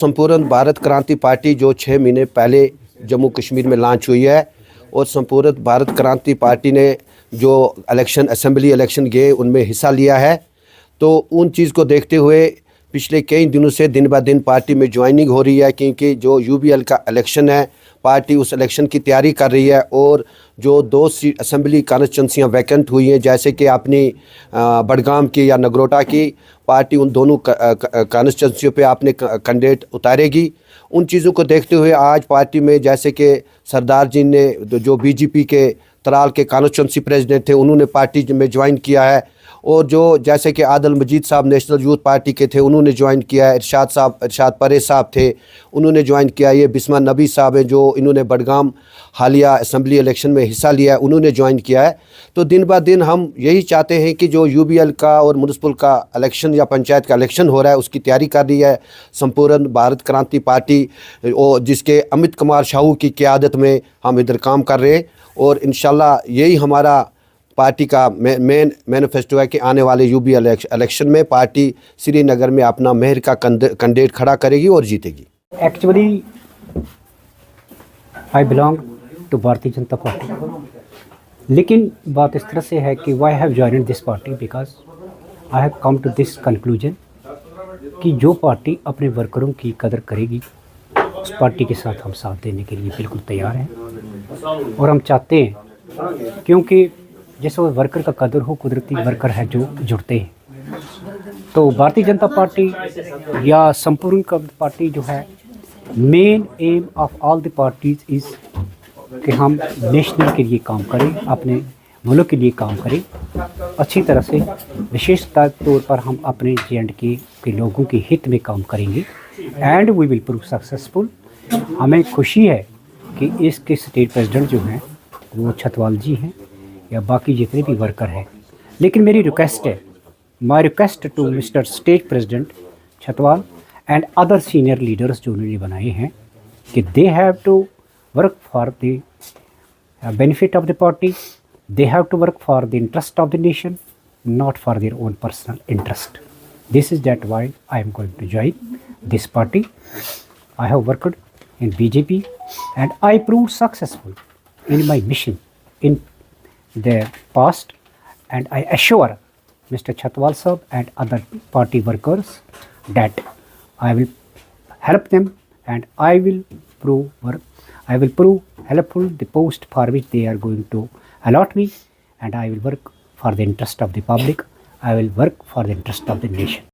संपूर्ण भारत क्रांति पार्टी जो 6 महीने पहले जम्मू कश्मीर में लॉन्च हुई है और संपूर्ण भारत क्रांति पार्टी ने जो असेंबली इलेक्शन गए उनमें हिस्सा लिया है। तो उन चीज़ को देखते हुए पिछले कई दिनों से दिन ब दिन पार्टी में ज्वाइनिंग हो रही है, क्योंकि जो यूबीएल का इलेक्शन है पार्टी उस इलेक्शन की तैयारी कर रही है। और जो 2 असेंबली कॉन्स्टिट्यूंसियाँ वैकेंट हुई हैं, जैसे कि अपनी बडगाम की या नगरोटा की, पार्टी उन दोनों कॉन्स्टिट्यूंसियों पे अपने कैंडिडेट उतारेगी। उन चीज़ों को देखते हुए आज पार्टी में जैसे कि सरदार जी ने जो बीजेपी के तराल के कॉन्स्टिट्यूंसी प्रेसिडेंट थे उन्होंने पार्टी में ज्वाइन किया है, और जो जैसे कि आदिल मजीद साहब नेशनल यूथ पार्टी के थे उन्होंने ज्वाइन किया है, इरशाद परेज साहब थे उन्होंने ज्वाइन किया, ये बिस्मा नबी साहब हैं जो इन्होंने बडगाम हालिया असेंबली इलेक्शन में हिस्सा लिया है उन्होंने ज्वाइन किया है। तो दिन ब दिन हम यही चाहते हैं कि जो यूबीएल का और म्युनिसिपल का इलेक्शन या पंचायत का इलेक्शन हो रहा है उसकी तैयारी कर रही है संपूर्ण भारत क्रांति पार्टी, और जिसके अमित कुमार शाहू की क़यादत में हम इधर काम कर रहे हैं। और इंशाल्लाह यही हमारा पार्टी का मेन मैनिफेस्टो है कि आने वाले यूबीएल इलेक्शन में पार्टी श्रीनगर में अपना मेहर का कैंडिडेट खड़ा करेगी और जीतेगी। Actually I belong to Bharatiya Janata party, लेकिन बात इस तरह से है कि why have joined this party because I have come to this conclusion कि जो पार्टी अपने वर्करों की कदर करेगी उस पार्टी के साथ हम साथ देने के लिए बिल्कुल तैयार हैं। और हम चाहते हैं क्योंकि जैसे वो वर्कर का कदर हो, कुदरती वर्कर है जो जुड़ते हैं। तो भारतीय जनता पार्टी या संपूर्ण पार्टी जो है, main M of all the parties is कि हम नेशनल के लिए काम करें, अपने मुल्क के लिए काम करें अच्छी तरह से। विशेष तौर पर हम अपने JNK के लोगों के हित में काम करेंगे and we will prove successful. हमें खुशी है कि इसके स्टेट प्रेसिडेंट जो हैं वो छतवाल जी हैं या बाकी जितने भी वर्कर हैं। लेकिन मेरी रिक्वेस्ट है, my request to mister state president Chhatwal and other senior leaders जो उन्होंने बनाए हैं कि they have to work for the benefit of the party, they have to work for the interest of the nation, not for their own personal interest. This is that why I am going to join this party. I have worked in BJP and I proved successful in my mission in the past, and I assure Mr. Chatwal Sahab and other party workers that I will help them and I will prove helpful the post for which they are going to allot me, and I will work for the interest of the public, I will work for the interest of the nation.